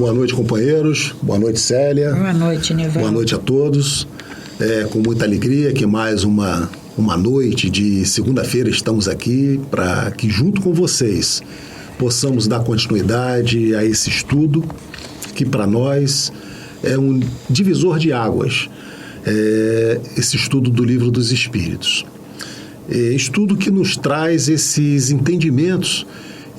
Boa noite, companheiros. Boa noite, Célia. Boa noite, Nivaldo. Boa noite a todos. Com muita alegria que mais uma noite de segunda-feira estamos aqui para que, junto com vocês, possamos dar continuidade a esse estudo que, para nós, é um divisor de águas. Esse estudo do Livro dos Espíritos. Estudo que nos traz esses entendimentos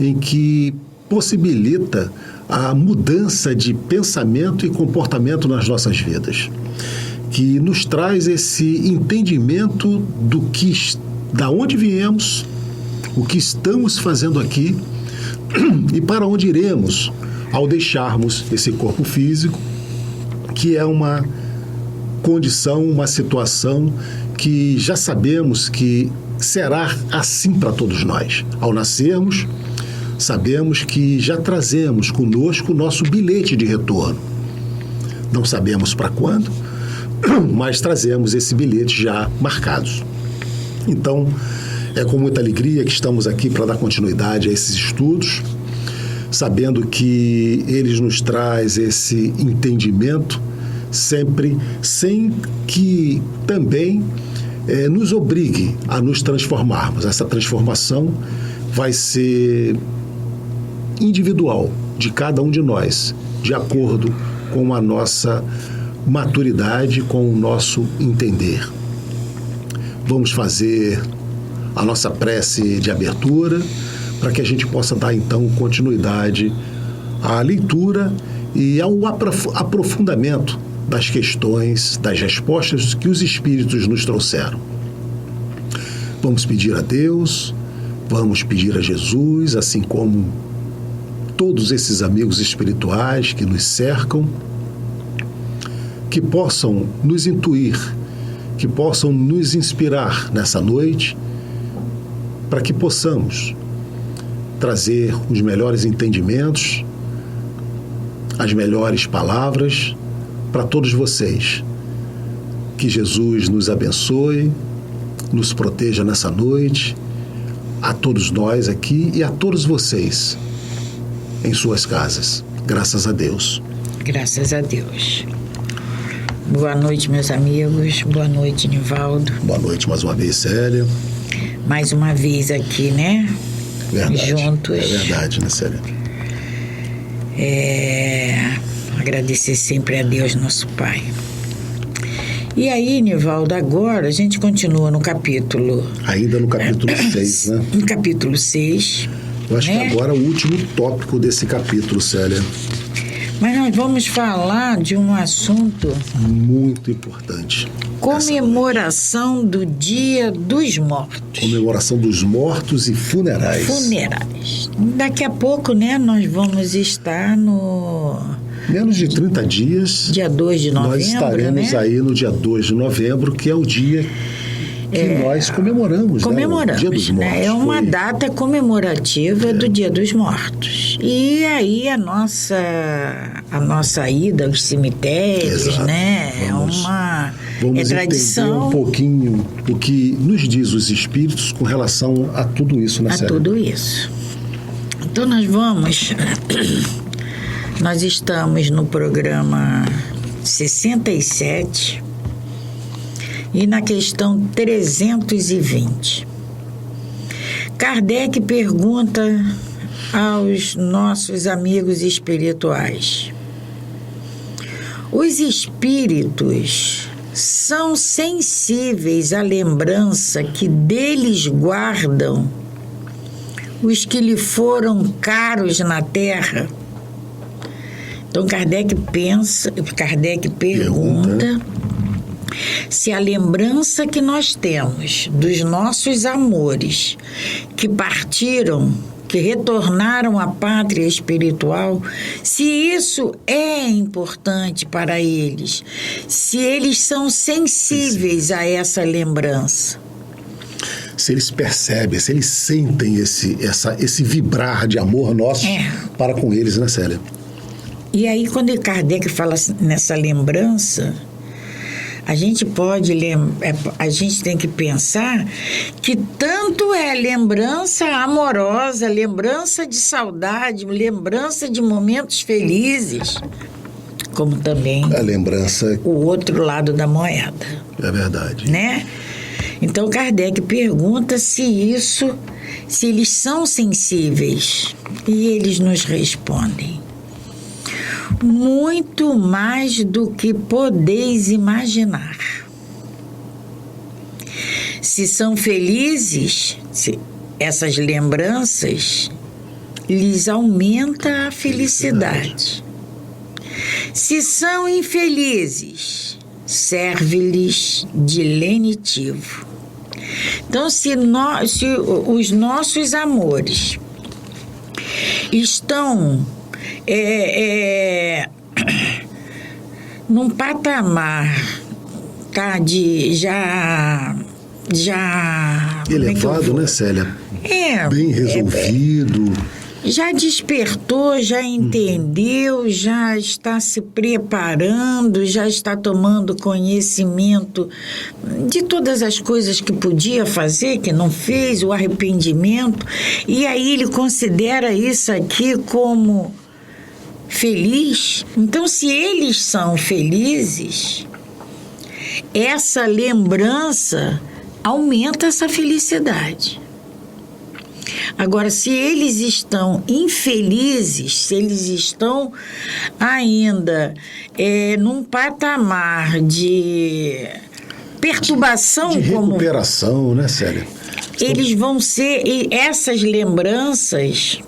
em que possibilita a mudança de pensamento e comportamento nas nossas vidas, que nos traz esse entendimento da onde viemos, o que estamos fazendo aqui e para onde iremos ao deixarmos esse corpo físico, que é uma condição, uma situação que já sabemos que será assim para todos nós. Ao nascermos, sabemos que já trazemos conosco o nosso bilhete de retorno. Não sabemos para quando, mas trazemos esse bilhete já marcados. Então, é com muita alegria que estamos aqui para dar continuidade a esses estudos, sabendo que eles nos traz esse entendimento sempre, sem que também nos obrigue a nos transformarmos. Essa transformação vai ser individual de cada um de nós, de acordo com a nossa maturidade, com o nosso entender. Vamos fazer a nossa prece de abertura para que a gente possa dar então continuidade à leitura e ao aprofundamento das questões, das respostas que os Espíritos nos trouxeram. Vamos pedir a Deus, vamos pedir a Jesus, assim como todos esses amigos espirituais que nos cercam, que possam nos intuir, que possam nos inspirar nessa noite, para que possamos trazer os melhores entendimentos, as melhores palavras para todos vocês. Que Jesus nos abençoe, nos proteja nessa noite, a todos nós aqui e a todos vocês em suas casas. Graças a Deus. Graças a Deus. Boa noite, meus amigos. Boa noite, Nivaldo. Boa noite mais uma vez, Célia. Mais uma vez aqui, né? Verdade. Juntos. É verdade, né, Célia? Agradecer sempre a Deus, nosso Pai. E aí, Nivaldo, agora a gente continua no capítulo... Ainda no capítulo 6, né? No capítulo 6. Eu acho que agora é o último tópico desse capítulo, Célia. Mas nós vamos falar de um assunto... muito importante. Comemoração do Dia dos Mortos. Comemoração dos mortos e funerais. Funerais. Daqui a pouco, né, nós vamos estar no... Menos de 30 dias. Dia 2 de novembro, nós estaremos, né, aí no dia 2 de novembro, que é o dia que nós comemoramos, né? O Dia dos Mortos. Né? É uma data comemorativa do Dia dos Mortos. E aí a nossa ida aos cemitérios, exato, né? Vamos tradição. Entender um pouquinho o que nos diz os Espíritos com relação a tudo isso, né, Célia? A tudo isso. Então nós estamos no programa 67 e na questão 320. Kardec pergunta aos nossos amigos espirituais: os espíritos são sensíveis à lembrança que deles guardam os que lhe foram caros na terra? Então Kardec pergunta se a lembrança que nós temos dos nossos amores que partiram, que retornaram à pátria espiritual, se isso é importante para eles, se eles são sensíveis a essa lembrança. Se eles percebem, se eles sentem esse vibrar de amor nosso para com eles, né, Célia? E aí, quando Kardec fala nessa lembrança, A gente a gente tem que pensar que tanto é lembrança amorosa, lembrança de saudade, lembrança de momentos felizes, como também A lembrança o outro lado da moeda, é verdade. né? Então Kardec pergunta se eles são sensíveis, e eles nos respondem: muito mais do que podeis imaginar. Se são felizes, essas lembranças lhes aumenta a felicidade. Se são infelizes, serve-lhes de lenitivo. Então, se os nossos amores estão num patamar, tá, de já Elevado, né, Célia? Bem resolvido. Já despertou, já entendeu, já está se preparando, já está tomando conhecimento de todas as coisas que podia fazer, que não fez, o arrependimento, e aí ele considera isso aqui como feliz. Então, se eles são felizes, essa lembrança aumenta essa felicidade. Agora, se eles estão infelizes, se eles estão ainda num patamar de perturbação, de recuperação, né, Célia? Eles vão ser, essas lembranças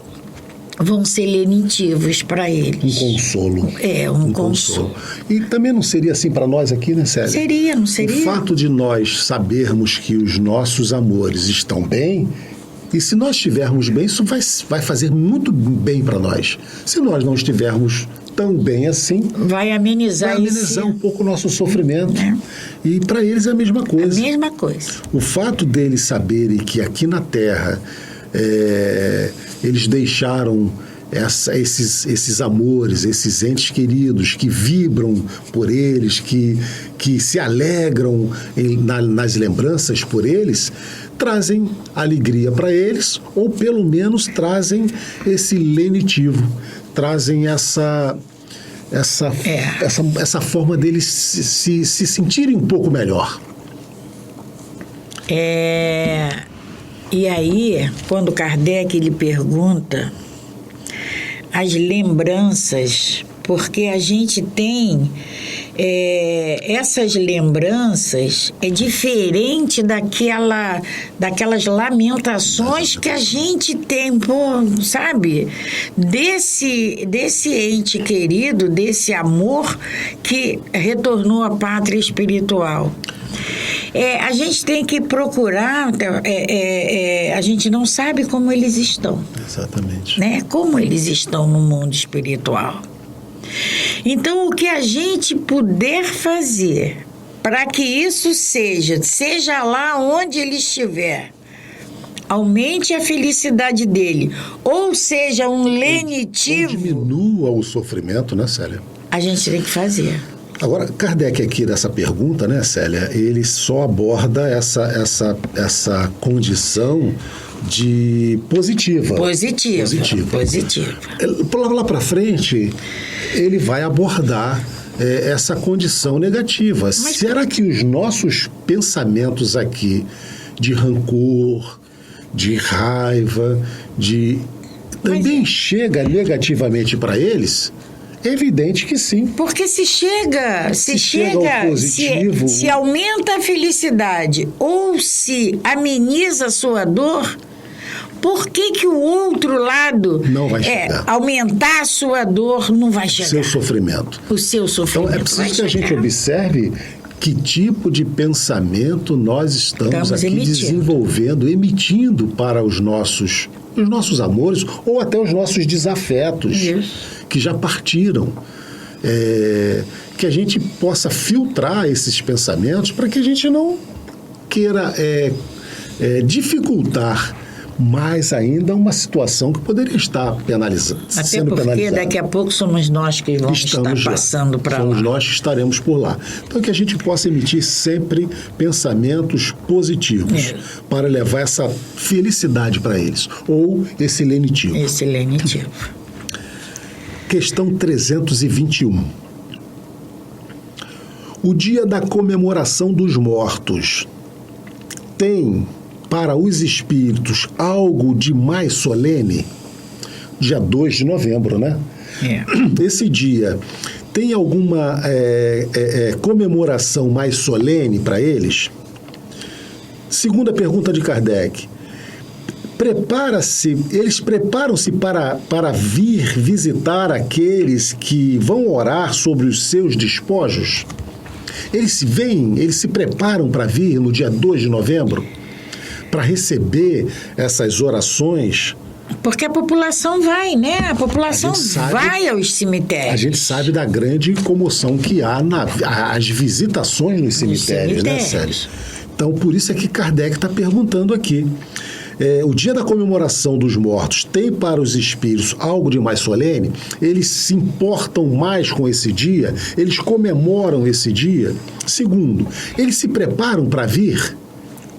vão ser lenitivos para eles. Um consolo. Um consolo. E também não seria assim para nós aqui, né, Célia? Não seria? O fato de nós sabermos que os nossos amores estão bem, e se nós estivermos bem, isso vai fazer muito bem para nós. Se nós não estivermos tão bem assim, vai amenizar um pouco o nosso sofrimento. E para eles é a mesma coisa. A mesma coisa. O fato deles saberem que aqui na Terra eles deixaram esses amores, esses entes queridos que vibram por eles, que se alegram nas lembranças por eles, trazem alegria para eles, ou pelo menos trazem esse lenitivo, trazem essa forma deles se sentirem um pouco melhor. E aí, quando Kardec lhe pergunta as lembranças, porque a gente tem essas lembranças, é diferente daquelas lamentações que a gente tem, sabe? Desse ente querido, desse amor que retornou à pátria espiritual. A gente tem que procurar, a gente não sabe como eles estão. Exatamente. Né? Como eles estão no mundo espiritual. Então, o que a gente puder fazer para que isso seja lá onde ele estiver, aumente a felicidade dele, ou seja, um lenitivo... Ou diminua o sofrimento, né, Célia? A gente tem que fazer. Agora, Kardec aqui dessa pergunta, né, Célia, ele só aborda essa condição de positiva. Positiva. Lá para frente, ele vai abordar essa condição negativa. Mas será que os nossos pensamentos aqui de rancor, de raiva, também chega negativamente para eles? É evidente que sim. Porque se chega ao positivo, se aumenta a felicidade ou se ameniza a sua dor, por que o outro lado não vai chegar? Aumentar a sua dor não vai chegar. O seu sofrimento. Então é preciso que a gente observe que tipo de pensamento nós estamos aqui desenvolvendo, emitindo para os nossos amores ou até os nossos desafetos. Isso. Que já partiram, que a gente possa filtrar esses pensamentos para que a gente não queira dificultar mais ainda uma situação que poderia estar sendo porque penalizada. daqui a pouco somos nós que vamos estar passando para lá. Somos nós que estaremos por lá. Então, que a gente possa emitir sempre pensamentos positivos para levar essa felicidade para eles, ou esse lenitivo. Esse lenitivo. Questão 321. O dia da comemoração dos mortos tem para os espíritos algo de mais solene? Dia 2 de novembro, né? Esse dia tem alguma comemoração mais solene para eles? Segunda pergunta de Kardec. Eles preparam-se para vir visitar aqueles que vão orar sobre os seus despojos? Eles se preparam para vir no dia 2 de novembro? Para receber essas orações? Porque a população vai, né? A população vai aos cemitérios. A gente sabe da grande comoção que há as visitações nos cemitérios, né, Célia? Então, por isso é que Kardec está perguntando aqui. O dia da comemoração dos mortos tem para os espíritos algo de mais solene? Eles se importam mais com esse dia? Eles comemoram esse dia? Segundo, eles se preparam para vir?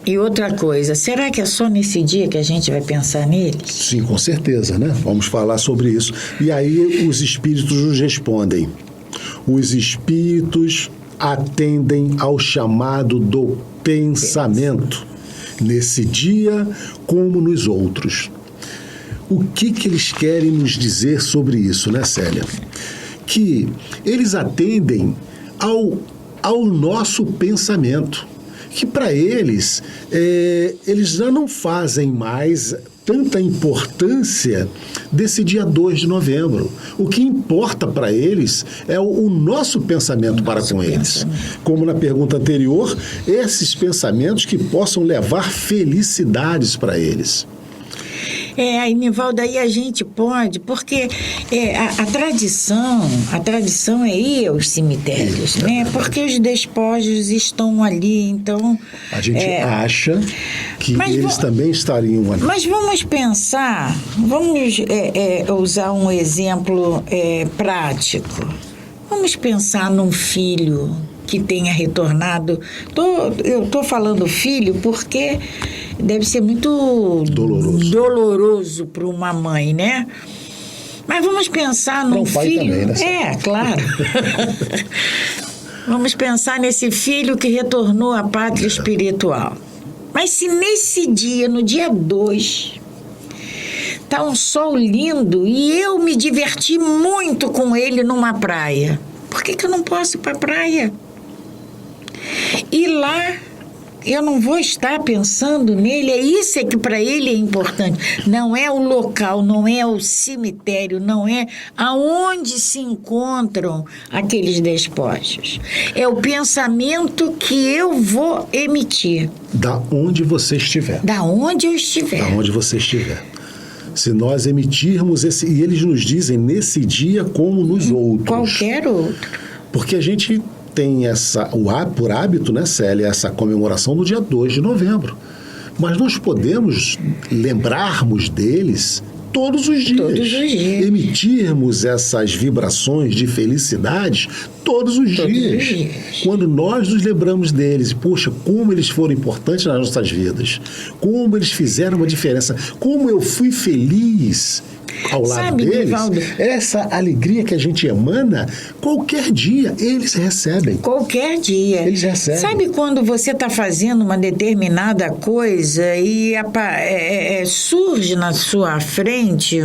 E outra coisa, será que é só nesse dia que a gente vai pensar neles? Sim, com certeza, né? Vamos falar sobre isso. E aí os espíritos nos respondem. Os espíritos atendem ao chamado do pensamento, nesse dia como nos outros. O que eles querem nos dizer sobre isso, né, Célia? Que eles atendem ao nosso pensamento. Que para eles já não fazem mais tanta importância desse dia 2 de novembro. O que importa para eles é o nosso pensamento para com eles. Como na pergunta anterior, esses pensamentos que possam levar felicidades para eles. Nivaldo, aí a gente pode, porque a tradição é ir aos cemitérios, né? Porque os despojos estão ali, então... A gente acha que eles também estariam ali. Mas vamos pensar, vamos usar um exemplo prático. Vamos pensar num filho que tenha retornado. Eu estou falando filho porque deve ser muito doloroso para uma mãe, né? Mas vamos pensar num filho... Também, né? Claro. Vamos pensar nesse filho que retornou à pátria espiritual. Mas se nesse dia, no dia 2, tá um sol lindo e eu me diverti muito com ele numa praia, por que eu não posso ir para a praia? E lá eu não vou estar pensando nele, isso que para ele é importante. Não é o local, não é o cemitério, não é aonde se encontram aqueles despojos. É o pensamento que eu vou emitir. Da onde você estiver. Da onde eu estiver. Da onde você estiver. Se nós emitirmos e eles nos dizem nesse dia como nos outros. Qualquer outro. Porque a gente tem por hábito, né, Célia, essa comemoração no dia 2 de novembro. Mas nós podemos lembrarmos deles todos os dias. Todos os dias. Emitirmos essas vibrações de felicidade todos os dias. Quando nós nos lembramos deles, poxa, como eles foram importantes nas nossas vidas, como eles fizeram uma diferença, como eu fui feliz ao lado deles, Nivaldo, essa alegria que a gente emana, qualquer dia eles recebem. Qualquer dia. Eles recebem. Sabe quando você está fazendo uma determinada coisa e surge na sua frente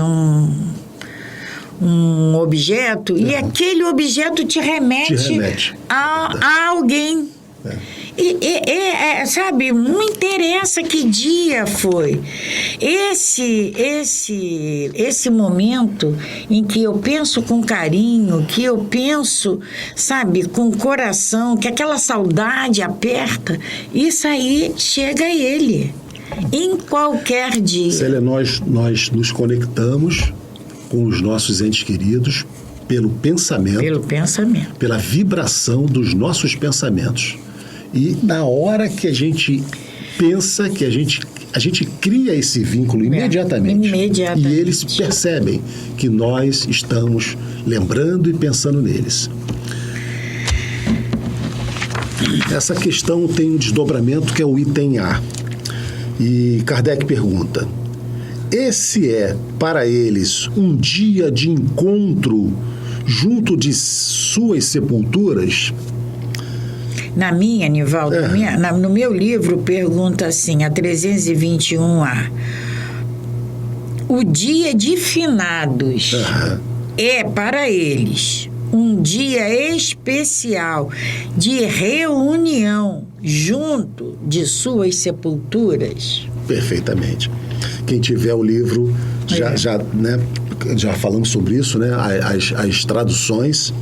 um objeto e aquele objeto te remete a alguém. Sabe, não interessa que dia foi. Esse momento em que eu penso com carinho, que eu penso, sabe, com coração, que aquela saudade aperta, isso aí chega a ele, em qualquer dia. Célia, nós nos conectamos com os nossos entes queridos pelo pensamento, pela vibração dos nossos pensamentos. E na hora que a gente pensa, que a gente a gente cria esse vínculo imediatamente. Imediatamente. E eles percebem que nós estamos lembrando e pensando neles. Essa questão tem um desdobramento que é o item A. E Kardec pergunta: esse é, para eles, um dia de encontro junto de suas sepulturas? Na minha, Nivaldo, no meu livro pergunta assim, a 321A, o dia de finados é para eles um dia especial de reunião junto de suas sepulturas? Perfeitamente. Quem tiver o livro, já falamos sobre isso, né? As traduções.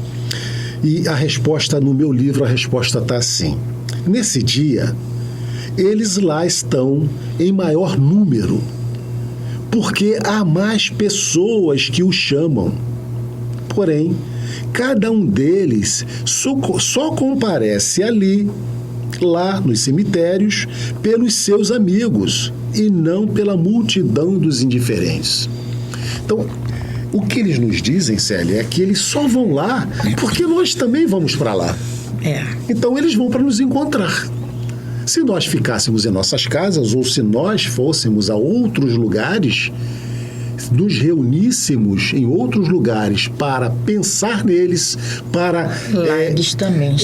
E a resposta, no meu livro, a resposta está assim: nesse dia, eles lá estão em maior número, porque há mais pessoas que os chamam. Porém, cada um deles só comparece ali, lá nos cemitérios, pelos seus amigos e não pela multidão dos indiferentes. Então, o que eles nos dizem, Célia, é que eles só vão lá porque nós também vamos para lá. Então, eles vão para nos encontrar. Se nós ficássemos em nossas casas ou se nós fôssemos a outros lugares, nos reuníssemos em outros lugares para pensar neles, para eles também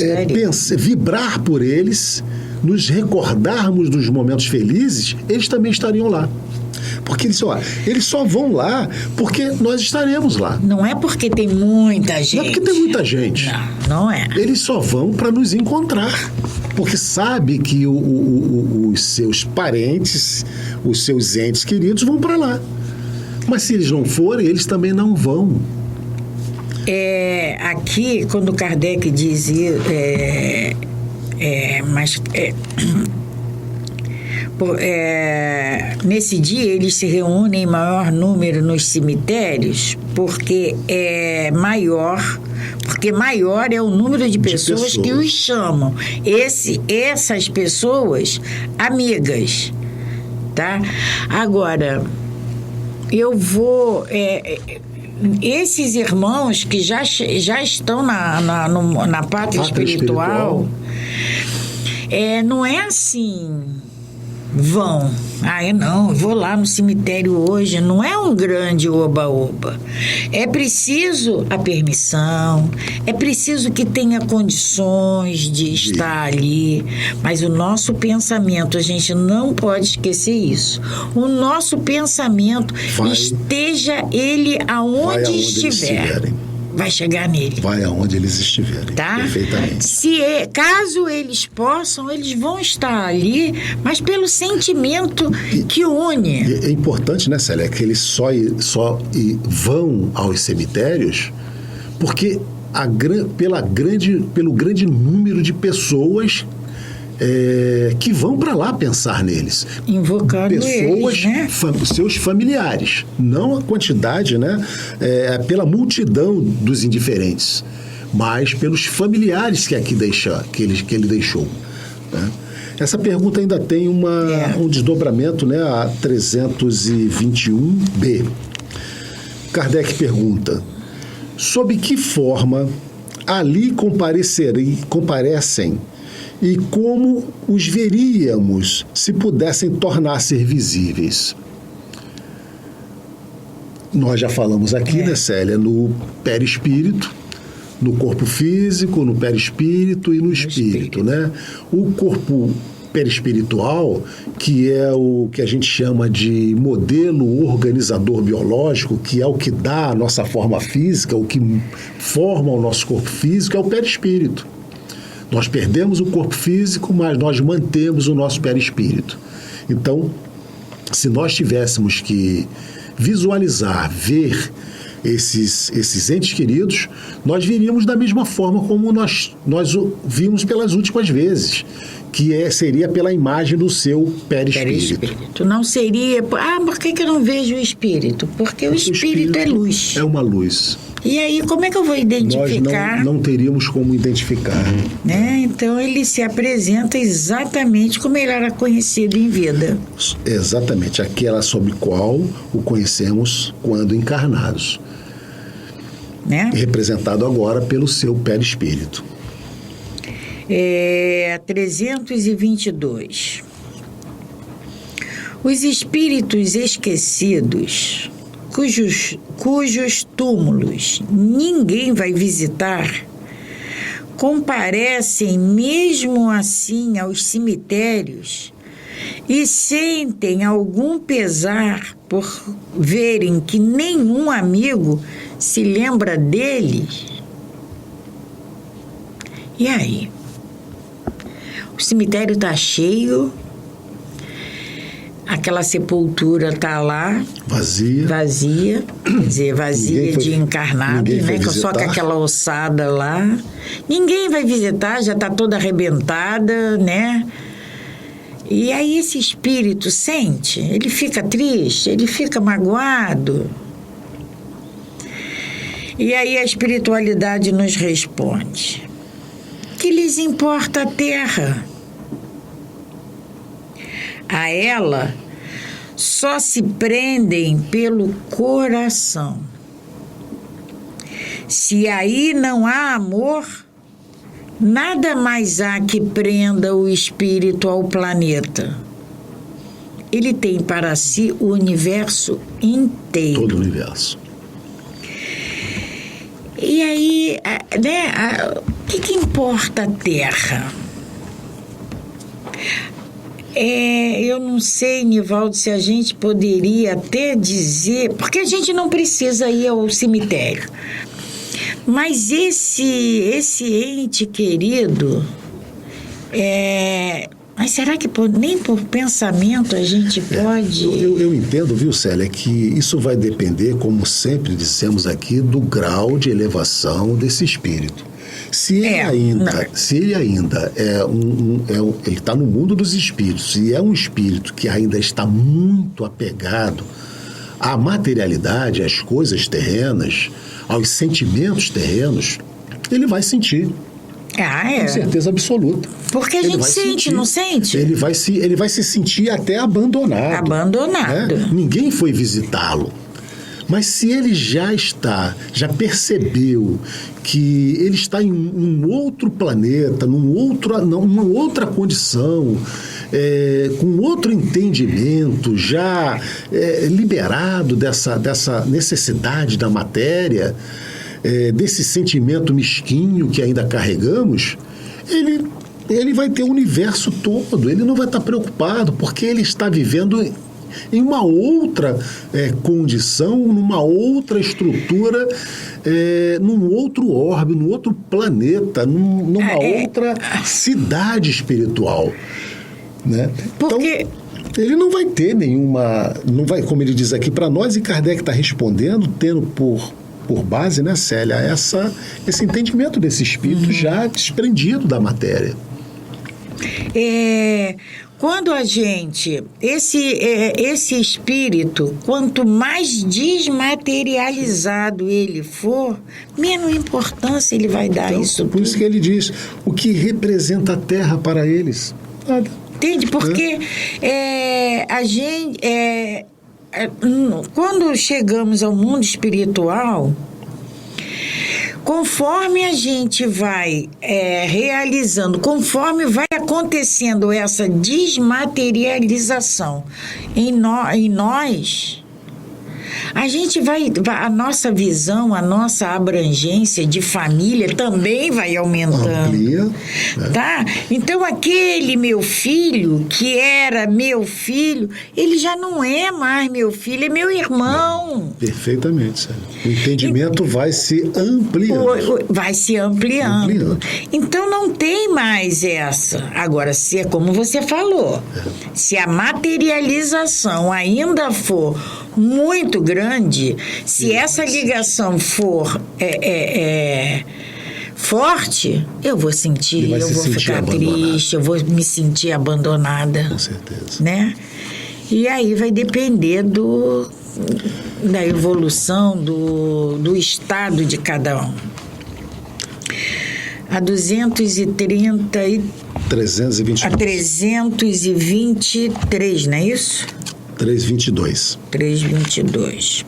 vibrar por eles, nos recordarmos dos momentos felizes, eles também estariam lá. Porque eles só vão lá porque nós estaremos lá. Não é porque tem muita gente. Não é porque tem muita gente. Não é. Eles só vão para nos encontrar. Porque sabe que os seus parentes, os seus entes queridos vão para lá. Mas se eles não forem, eles também não vão. Aqui, quando Kardec diz nesse dia eles se reúnem em maior número nos cemitérios porque maior é o número de pessoas que os chamam. Essas pessoas amigas, tá? Agora, eu vou... esses irmãos que já estão na pátria espiritual, não é assim... vão. Eu vou lá no cemitério hoje. Não é um grande oba-oba. É preciso a permissão, é preciso que tenha condições de estar ali. Mas o nosso pensamento, a gente não pode esquecer isso. O nosso pensamento, esteja ele aonde estiver. Vai chegar nele. Vai aonde eles estiverem. Tá? Perfeitamente. Caso eles possam, eles vão estar ali, mas pelo sentimento que une. É importante, né, Célia, que eles só vão aos cemitérios porque pelo grande número de pessoas que vão para lá pensar neles. Invocando pessoas, eles, né? Seus familiares. Não a quantidade, né? Pela multidão dos indiferentes, mas pelos familiares que ele deixou. Né? Essa pergunta ainda tem um desdobramento, né? A 321B. Kardec pergunta: sob que forma ali comparecem e como os veríamos se pudessem tornar-se visíveis? Nós já falamos aqui, né, Célia, no perispírito, no corpo físico, no perispírito e no espírito, né? O corpo perispiritual, que é o que a gente chama de modelo organizador biológico, que é o que dá a nossa forma física, o que forma o nosso corpo físico, é o perispírito. Nós perdemos o corpo físico, mas nós mantemos o nosso perispírito. Então, se nós tivéssemos que visualizar, ver esses entes queridos, nós viríamos da mesma forma como nós o vimos pelas últimas vezes, que seria pela imagem do seu perispírito. Perispírito. Não seria... por que eu não vejo o espírito? Porque o espírito é luz. É uma luz. E aí, como é que eu vou identificar? Nós não teríamos como identificar. Né? Então, ele se apresenta exatamente como ele era conhecido em vida. Exatamente, aquela sobre qual o conhecemos quando encarnados. Né? Representado agora pelo seu perispírito. 322. Os espíritos esquecidos, cujos túmulos ninguém vai visitar, comparecem mesmo assim aos cemitérios e sentem algum pesar por verem que nenhum amigo se lembra deles. E aí? O cemitério está cheio, aquela sepultura está lá. Vazia. Quer dizer, vazia de encarnado, né? Só com aquela ossada lá. Ninguém vai visitar, já está toda arrebentada, né? E aí esse espírito sente, ele fica triste, ele fica magoado. E aí a espiritualidade nos responde: que lhes importa a terra? A ela só se prendem pelo coração. Se aí não há amor, nada mais há que prenda o espírito ao planeta. Ele tem para si o universo inteiro. Todo o universo. E aí, né, o que importa a terra? Eu não sei, Nivaldo, se a gente poderia até dizer... Porque a gente não precisa ir ao cemitério. Mas esse ente querido... Mas será que nem por pensamento a gente pode... Eu entendo, viu, Célia, que isso vai depender, como sempre dissemos aqui, do grau de elevação desse espírito. Se ele ainda ele está no mundo dos espíritos e é um espírito que ainda está muito apegado à materialidade, às coisas terrenas, aos sentimentos terrenos, ele vai sentir. Com certeza absoluta. Porque a gente sente, não sente? Ele vai se sentir até abandonado. Né? Ninguém foi visitá-lo. Mas se ele já percebeu que ele está em um outro planeta, numa outra condição, com outro entendimento, já liberado dessa necessidade da matéria, desse sentimento mesquinho que ainda carregamos, ele vai ter o universo todo, ele não vai estar preocupado, porque ele está vivendo em uma outra condição, numa outra estrutura, num outro orbe, num outro planeta, numa outra cidade espiritual. Né? Porque... Então, ele não vai ter não vai, como ele diz aqui para nós, e Kardec está respondendo, tendo por base, né, Célia, esse entendimento desse espírito já desprendido da matéria. Quando a gente... Esse espírito, quanto mais desmaterializado ele for, menos importância ele vai dar a isso tudo. Por isso que ele diz, o que representa a Terra para eles? Nada. Entende? Porque a gente... quando chegamos ao mundo espiritual, conforme a gente vai realizando, conforme vai acontecendo essa desmaterialização em nós, a gente a nossa visão, a nossa abrangência de família também vai aumentando. Amplia. Tá? Então, aquele meu filho, que era meu filho, ele já não é mais meu filho, é meu irmão. Perfeitamente, Sérgio. O entendimento vai se ampliando. Vai se ampliando. Então, não tem mais essa. Agora, se é como você falou, se a materialização ainda for muito grande, se essa ligação for forte, eu vou sentir, eu vou ficar triste, eu vou me sentir abandonada. Com certeza. Né? E aí vai depender da evolução, do estado de cada um. A 323, não é isso? 322. 322.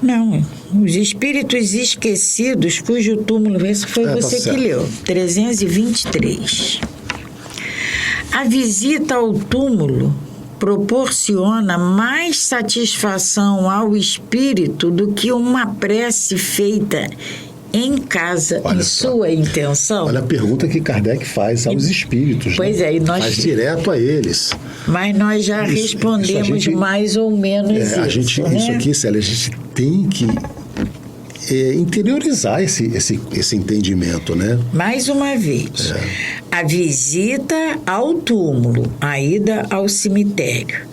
Não, os espíritos esquecidos, cujo túmulo, esse foi você que leu, 323. A visita ao túmulo proporciona mais satisfação ao espírito do que uma prece feita em casa, em sua intenção. Olha a pergunta que Kardec faz aos espíritos. Pois né? é, e nós... Faz direto a eles. Mas nós já respondemos gente, mais ou menos isso. Né? Isso aqui, Célia, a gente tem que interiorizar esse entendimento, né? Mais uma vez, a visita ao túmulo, a ida ao cemitério,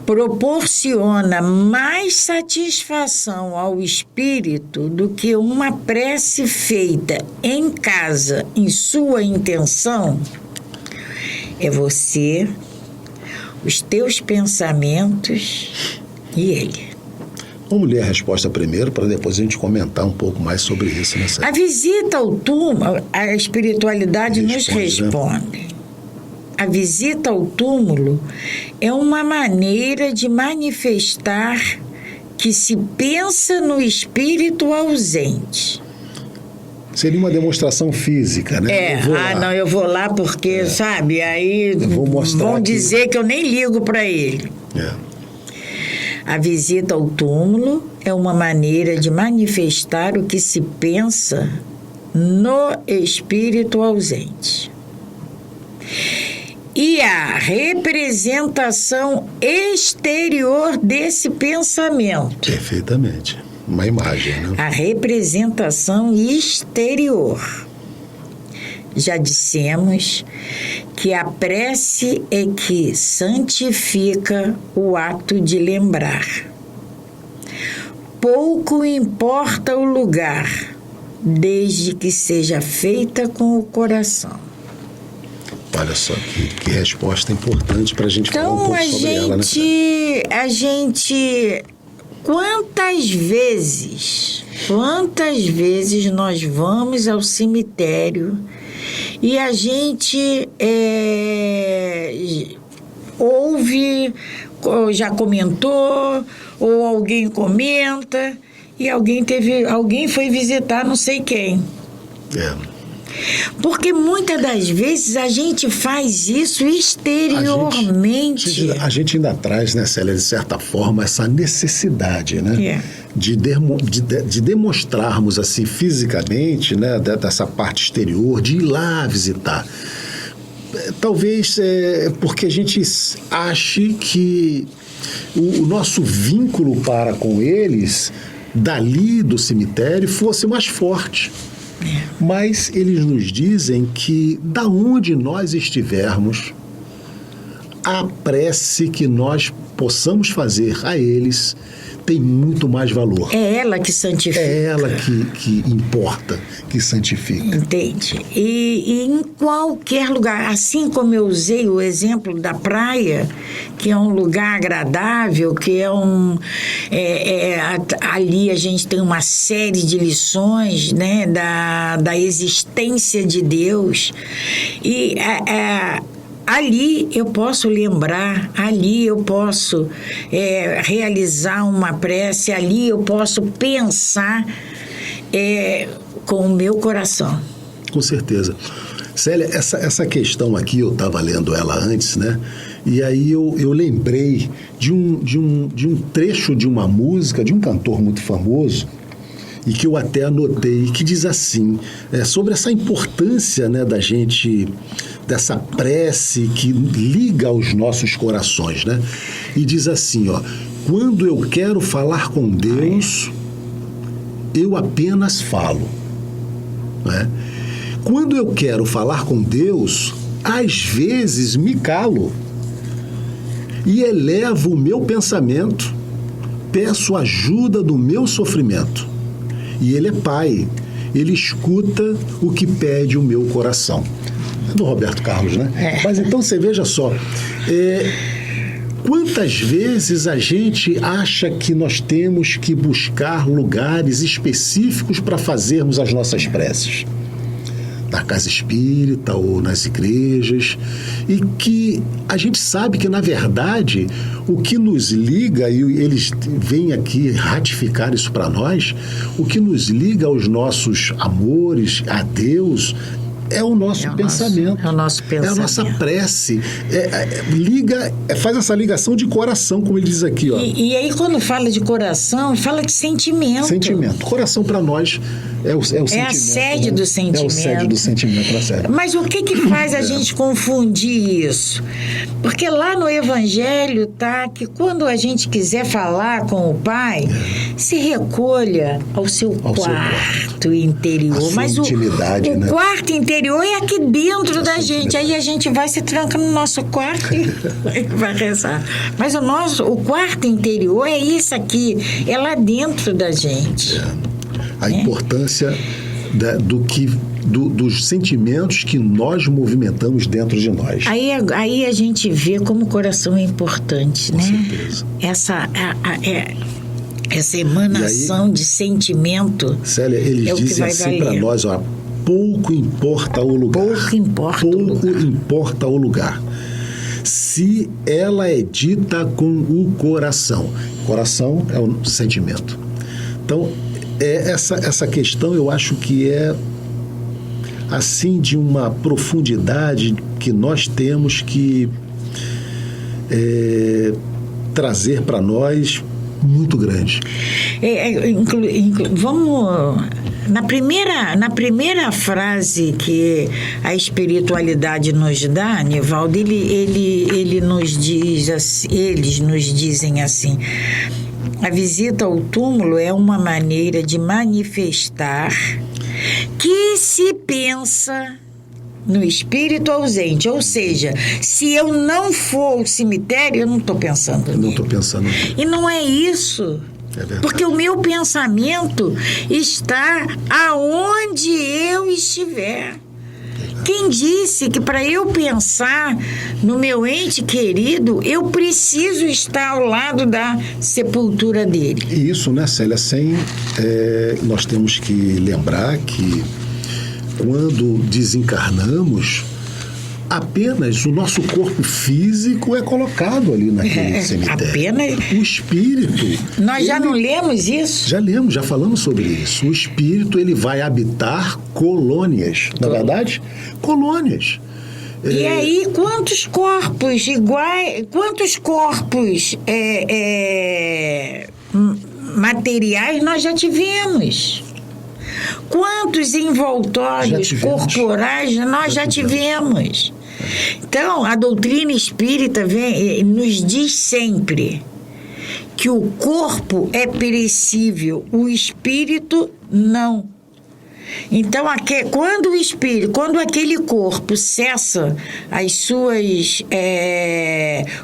proporciona mais satisfação ao espírito do que uma prece feita em casa, em sua intenção. É você, os teus pensamentos e ele. Vamos ler a resposta primeiro, para depois a gente comentar um pouco mais sobre isso. Nessa... A visita ao túmulo, a espiritualidade nos responde. Né? A visita ao túmulo é uma maneira de manifestar que se pensa no espírito ausente. Seria uma demonstração física, né? Eu vou lá porque, sabe, aí vão dizer que eu nem ligo para ele. A visita ao túmulo é uma maneira de manifestar o que se pensa no espírito ausente. E a representação exterior desse pensamento. Perfeitamente. Uma imagem, né? A representação exterior. Já dissemos que a prece é que santifica o ato de lembrar. Pouco importa o lugar, desde que seja feita com o coração. Olha só que resposta importante para a gente falar um pouco sobre ela, né? A gente... Quantas vezes nós vamos ao cemitério e a gente ouve, já comentou, ou alguém comenta, e alguém foi visitar não sei quem. Porque muitas das vezes a gente faz isso exteriormente. A gente ainda traz, né, Célia, de certa forma, essa necessidade, né? De demonstrarmos assim fisicamente, né, dessa parte exterior, de ir lá visitar. Talvez porque a gente ache que o nosso vínculo para com eles, dali do cemitério, fosse mais forte. Mas eles nos dizem que, da onde nós estivermos, a prece que nós possamos fazer a eles tem muito mais valor. É ela que santifica. É ela que importa, que santifica. Entende? E em qualquer lugar, assim como eu usei o exemplo da praia, que é um lugar agradável, que ali a gente tem uma série de lições, né, da existência de Deus. E ali eu posso lembrar, ali eu posso realizar uma prece, ali eu posso pensar com o meu coração. Com certeza. Célia, essa questão aqui, eu estava lendo ela antes, né? E aí eu lembrei de um trecho de uma música de um cantor muito famoso, e que eu até anotei, que diz assim, sobre essa importância, né, da gente, dessa prece que liga aos nossos corações, né? E diz assim, ó: quando eu quero falar com Deus, eu apenas falo, né? Quando eu quero falar com Deus, às vezes me calo e elevo o meu pensamento, peço ajuda do meu sofrimento. E Ele é Pai, ele escuta o que pede o meu coração. É do Roberto Carlos, né? Mas então você veja só, quantas vezes a gente acha que nós temos que buscar lugares específicos para fazermos as nossas preces? Na casa espírita ou nas igrejas, e que a gente sabe que, na verdade, o que nos liga, e eles vêm aqui ratificar isso para nós, o que nos liga aos nossos amores, a Deus, é o nosso pensamento. É o nosso pensamento. É a nossa prece. Faz essa ligação de coração, como ele diz aqui. Ó. E aí, quando fala de coração, fala de sentimento. Sentimento. Coração, para nós, é o sentimento. É a sede do sentimento. É o sede do sentimento, na série. Mas o que faz a gente confundir isso? Porque lá no Evangelho tá que quando a gente quiser falar com o Pai, se recolha ao seu quarto interior. Mas intimidade, o quarto interior é aqui dentro da gente. Aí a gente vai se tranca no nosso quarto e vai rezar. Mas o quarto interior é isso aqui, é lá dentro da gente. A importância dos sentimentos que nós movimentamos dentro de nós. Aí a gente vê como o coração é importante, né? Com certeza. Essa emanação de sentimento. Célia, eles dizem assim para nós, ó, pouco importa o lugar. Pouco importa o lugar. Se ela é dita com o coração. Coração é o sentimento. Então, essa questão eu acho que é assim de uma profundidade que nós temos que trazer para nós muito grande. Vamos na primeira frase que a espiritualidade nos dá, Nivaldo, ele nos diz assim, eles nos dizem assim: a visita ao túmulo é uma maneira de manifestar que se pensa no espírito ausente. Ou seja, se eu não for ao cemitério, eu não estou pensando nele. Não estou pensando. E não é isso. É verdade. Porque o meu pensamento está aonde eu estiver. Quem disse que para eu pensar no meu ente querido, eu preciso estar ao lado da sepultura dele? E isso, né, Célia, nós temos que lembrar que quando desencarnamos, apenas o nosso corpo físico é colocado ali naquele cemitério. Apenas... O espírito... Nós já não lemos isso? Já lemos, já falamos sobre isso. O espírito, ele vai habitar colônias. Na verdade, colônias. E aí, quantos corpos iguais... Quantos corpos materiais nós já tivemos? Quantos envoltórios corporais nós já tivemos? Então, a doutrina espírita nos diz sempre que o corpo é perecível, o espírito não. Então, quando aquele corpo cessa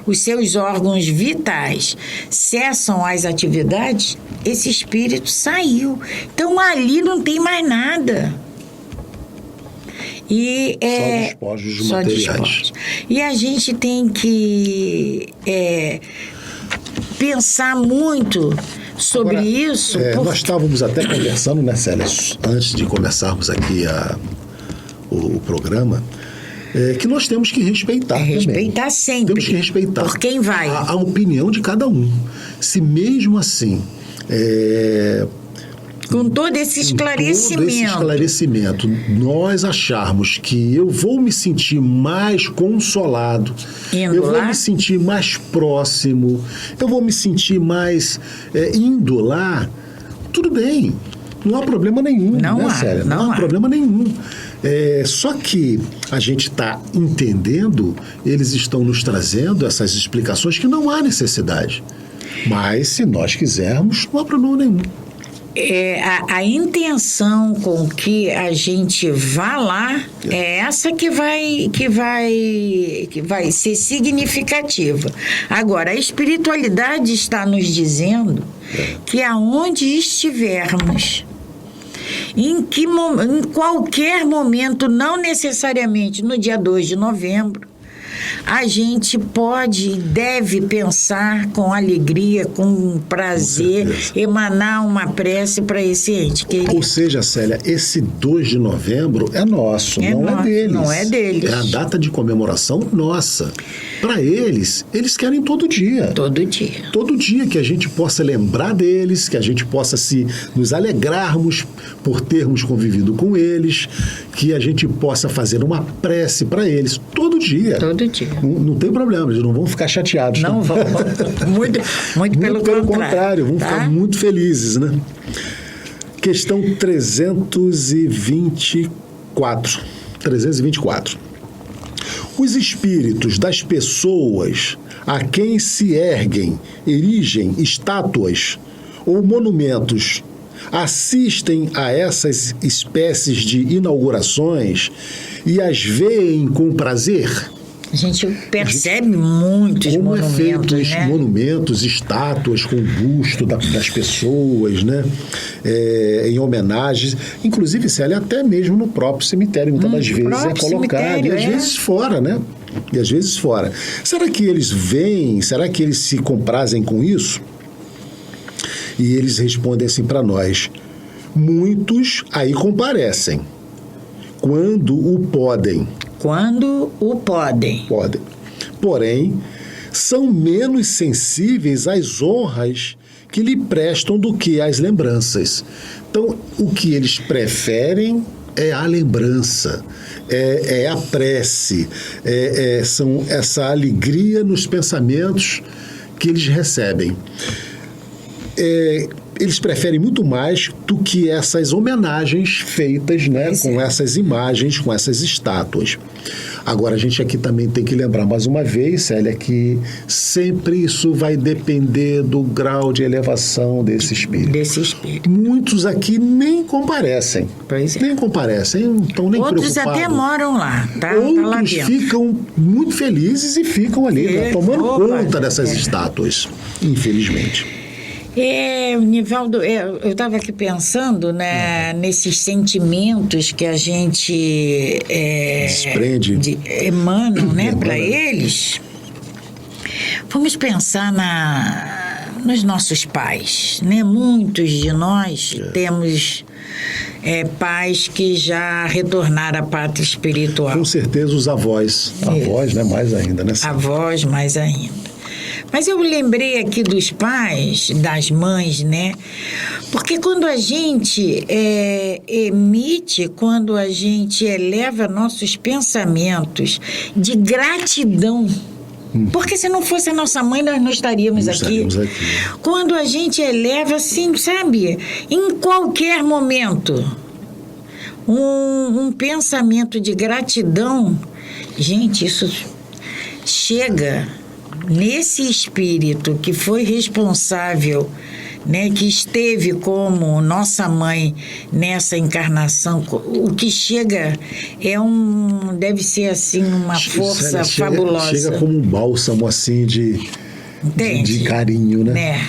os seus órgãos vitais, cessam as atividades, esse espírito saiu. Então, ali não tem mais nada. Só despojos materiais. E a gente tem que pensar muito sobre isso. Nós estávamos até conversando, né, Célia, antes de começarmos aqui o programa, que nós temos que respeitar também. Respeitar sempre. Temos que respeitar. Por quem vai. A opinião de cada um. Se mesmo assim... com todo esse esclarecimento, nós acharmos que eu vou me sentir mais consolado, vou me sentir mais próximo, eu vou me sentir mais indo lá, tudo bem, não há problema nenhum, não há problema nenhum. Só que a gente está entendendo, eles estão nos trazendo essas explicações que não há necessidade, mas se nós quisermos, não há problema nenhum. A intenção com que a gente vá lá é essa que vai ser significativa. Agora, a espiritualidade está nos dizendo que aonde estivermos em qualquer momento, não necessariamente no dia 2 de novembro, a gente pode e deve pensar com alegria, com prazer, emanar uma prece para esse ente querido. Ou seja, Célia, esse 2 de novembro é nosso, não é deles. Não é deles. É a data de comemoração nossa. Para eles querem todo dia. Todo dia. Todo dia que a gente possa lembrar deles, que a gente possa nos alegrarmos por termos convivido com eles, que a gente possa fazer uma prece para eles. Todo dia. Todo dia. Não tem problema, eles não vão ficar chateados. Não vão. Muito pelo contrário. Vão ficar muito felizes, né? Questão 324. Os espíritos das pessoas a quem se erigem estátuas ou monumentos assistem a essas espécies de inaugurações e as veem com prazer? A gente percebe muitos como monumentos, é feito os né? monumentos, estátuas com o busto das pessoas, né? Em homenagens. Inclusive, Célia, até mesmo no próprio cemitério, muitas das vezes é colocado. E às vezes fora, né? E às vezes fora. Será que eles veem? Será que eles se comprazem com isso? E eles respondem assim para nós: muitos aí comparecem, quando o podem. Quando o podem. Podem. Porém, são menos sensíveis às honras que lhe prestam do que às lembranças. Então, o que eles preferem é a lembrança, é a prece, são essa alegria nos pensamentos que eles recebem. Eles preferem muito mais do que essas homenagens feitas, né, com essas imagens, com essas estátuas. Agora, a gente aqui também tem que lembrar mais uma vez, Célia, que sempre isso vai depender do grau de elevação desse espírito. Muitos aqui nem comparecem. Pois é. Nem comparecem, não estão nem preocupados. Outros até moram lá, tá? Outros ficam muito felizes e ficam ali, né, tomando conta dessas estátuas, infelizmente. Nivaldo, eu estava aqui pensando, né, nesses sentimentos que a gente desprende, emanam, né, para eles. Vamos pensar nos nossos pais, né? Muitos de nós temos pais que já retornaram à pátria espiritual. Com certeza os avós, né, mais ainda, né? Avós mais ainda. Mas eu lembrei aqui dos pais, das mães, né? Porque quando a gente quando a gente eleva nossos pensamentos de gratidão, porque se não fosse a nossa mãe, nós não estaríamos aqui. Quando a gente eleva, assim, sabe, em qualquer momento, um pensamento de gratidão, gente, isso chega nesse espírito que foi responsável, né, que esteve como nossa mãe nessa encarnação. O que chega deve ser assim uma força fabulosa. Chega como um bálsamo assim de carinho, né?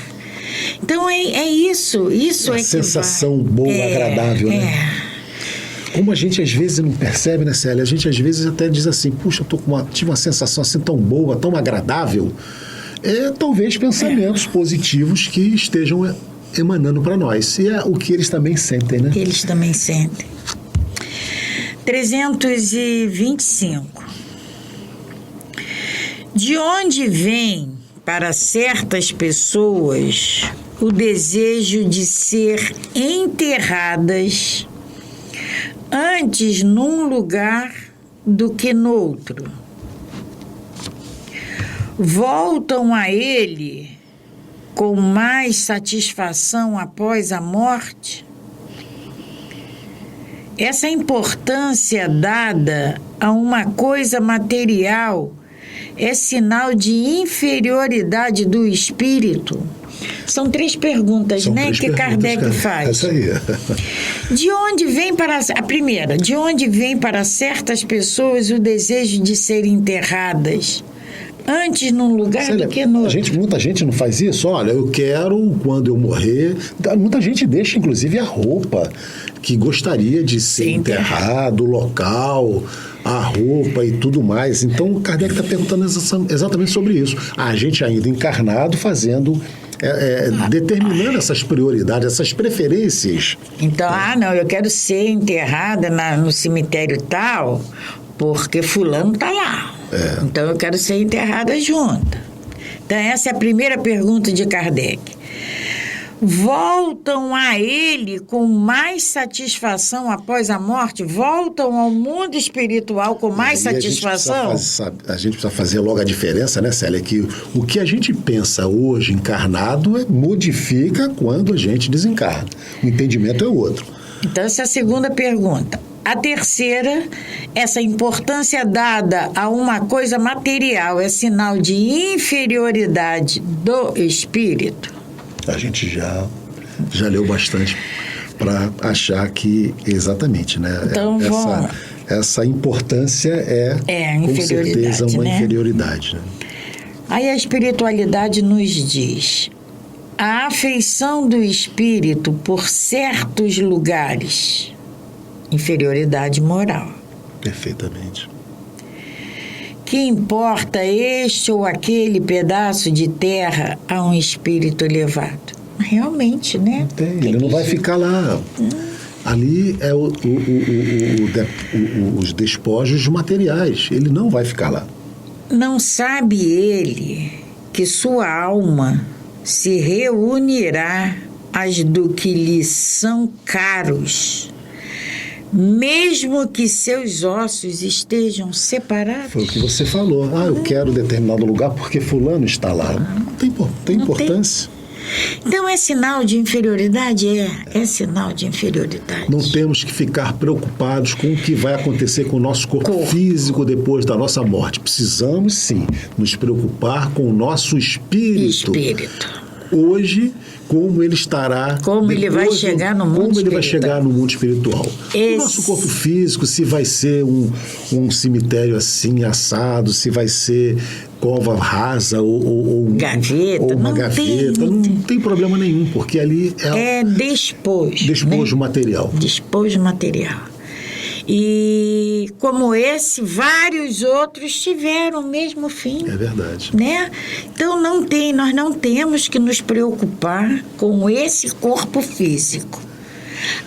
Então é isso uma sensação boa, agradável, né? Como a gente às vezes não percebe, né, Célia? A gente às vezes até diz assim, puxa, tive uma sensação assim tão boa, tão agradável. Talvez pensamentos positivos que estejam emanando para nós. E é o que eles também sentem, né? Eles também sentem. 325. De onde vem para certas pessoas o desejo de ser enterradas antes num lugar do que no outro? Voltam a ele com mais satisfação após a morte? Essa importância dada a uma coisa material é sinal de inferioridade do espírito? São 3 perguntas, que Kardec faz. Essa aí. De onde vem a primeira, de onde vem para certas pessoas o desejo de serem enterradas Antes num lugar Célia, do que no outro. muita gente não faz isso. Olha, eu quero, quando eu morrer... Muita gente deixa, inclusive, a roupa que gostaria de ser enterrado, o local, a roupa e tudo mais. Então, o Kardec está perguntando exatamente sobre isso. A gente ainda encarnado fazendo... determinando essas prioridades, essas preferências. Então, não, eu quero ser enterrada no cemitério tal, porque fulano está lá. Então, eu quero ser enterrada junto. Então, essa é a primeira pergunta de Kardec. Voltam a ele com mais satisfação após a morte? Voltam ao mundo espiritual com mais satisfação? A gente precisa fazer logo a diferença, né, Célia? Que o que a gente pensa hoje encarnado modifica quando a gente desencarna. O entendimento é outro. Então, essa é a segunda pergunta. A terceira, essa importância dada a uma coisa material é sinal de inferioridade do espírito? A gente já leu bastante para achar que exatamente, né? Então, essa importância com certeza uma inferioridade. Né? Aí a espiritualidade nos diz: a afeição do espírito por certos lugares, inferioridade moral. Perfeitamente. Que importa este ou aquele pedaço de terra a um espírito elevado? Realmente, né? Ele não vai ficar lá. Ali é os despojos materiais. Ele não vai ficar lá. Não sabe ele que sua alma se reunirá às do que lhe são caros, mesmo que seus ossos estejam separados? Foi o que você falou. Eu quero determinado lugar porque fulano está lá. Não tem importância. Então é sinal de inferioridade? É sinal de inferioridade. Não temos que ficar preocupados com o que vai acontecer com o nosso corpo físico depois da nossa morte. Precisamos, sim, nos preocupar com o nosso espírito. Hoje, como ele estará... Como ele vai chegar no mundo espiritual. Como ele vai chegar no mundo espiritual. O nosso corpo físico, se vai ser um cemitério assim, assado, se vai ser cova rasa ou uma gaveta. Não tem problema nenhum, porque ali é despojo. Despojo material. Despojo material. E como esse, vários outros tiveram o mesmo fim. É verdade. Né? Então nós não temos que nos preocupar com esse corpo físico.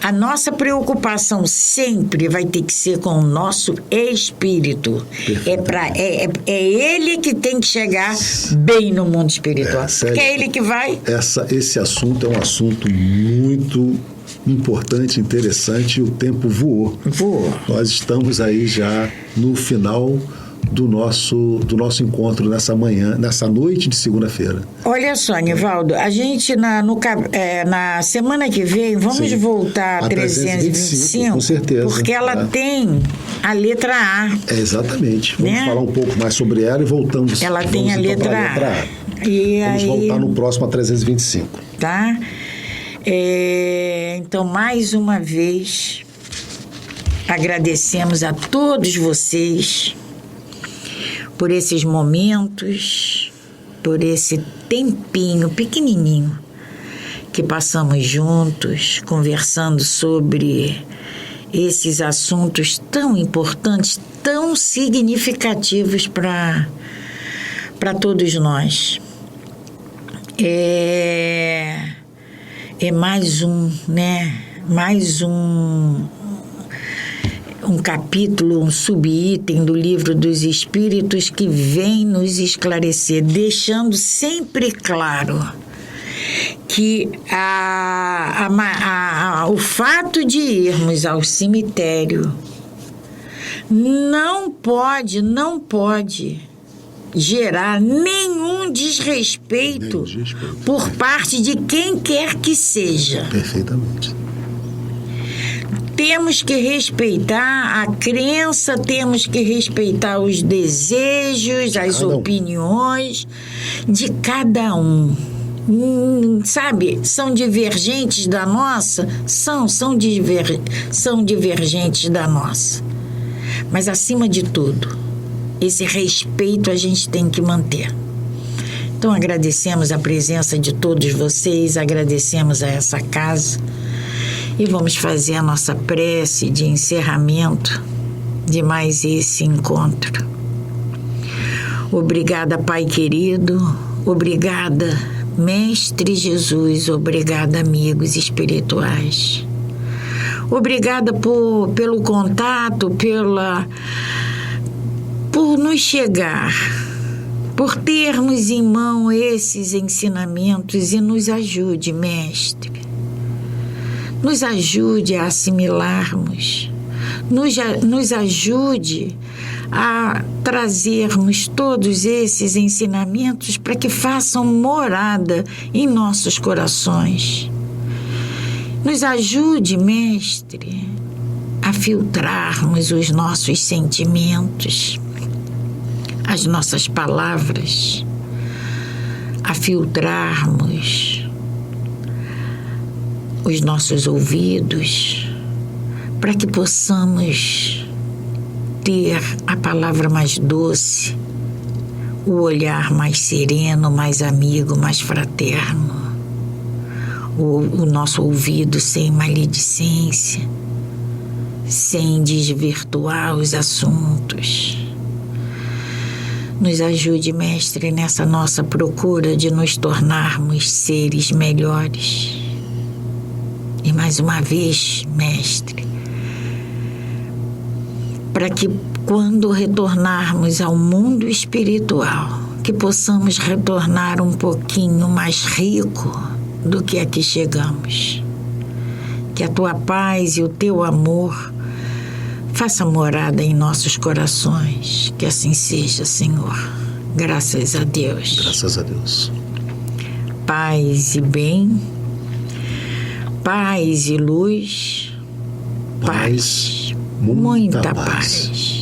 A nossa preocupação sempre vai ter que ser com o nosso espírito. É ele que tem que chegar bem no mundo espiritual. Porque é ele que vai. Esse assunto é um assunto muito importante, interessante, e o tempo voou. Nós estamos aí já no final do nosso encontro nessa noite de segunda-feira. Olha só, Nivaldo, a gente na semana que vem vamos voltar a 325, com certeza. Porque ela tem a letra A. Exatamente. Vamos falar um pouco mais sobre ela e voltamos. Ela tem a letra A. E vamos voltar no próximo a 325. Tá? Então, mais uma vez, agradecemos a todos vocês por esses momentos, por esse tempinho pequenininho que passamos juntos, conversando sobre esses assuntos tão importantes, tão significativos para todos nós. É mais um capítulo, um subitem do Livro dos Espíritos que vem nos esclarecer, deixando sempre claro que o fato de irmos ao cemitério não pode gerar nenhum desrespeito por parte de quem quer que seja. Perfeitamente. Temos que respeitar a crença, temos que respeitar os desejos, as opiniões de cada um. Sabe, são divergentes da nossa? São divergentes da nossa. Mas, acima de tudo, esse respeito a gente tem que manter. Então agradecemos a presença de todos vocês, agradecemos a essa casa e vamos fazer a nossa prece de encerramento de mais esse encontro. Obrigada, Pai querido, obrigada, Mestre Jesus, obrigada, amigos espirituais. Obrigada pelo contato, por nos chegar, por termos em mão esses ensinamentos e nos ajude, Mestre. Nos ajude a assimilarmos, nos ajude a trazermos todos esses ensinamentos para que façam morada em nossos corações. Nos ajude, Mestre, a filtrarmos os nossos sentimentos, as nossas palavras, a filtrarmos os nossos ouvidos, para que possamos ter a palavra mais doce, o olhar mais sereno, mais amigo, mais fraterno, o nosso ouvido sem maledicência, sem desvirtuar os assuntos. Nos ajude, Mestre, nessa nossa procura de nos tornarmos seres melhores. E mais uma vez, Mestre, para que quando retornarmos ao mundo espiritual, que possamos retornar um pouquinho mais rico do que aqui chegamos. Que a tua paz e o teu amor faça morada em nossos corações. Que assim seja, Senhor. Graças a Deus. Graças a Deus. Paz e bem, paz e luz, Paz, muita paz.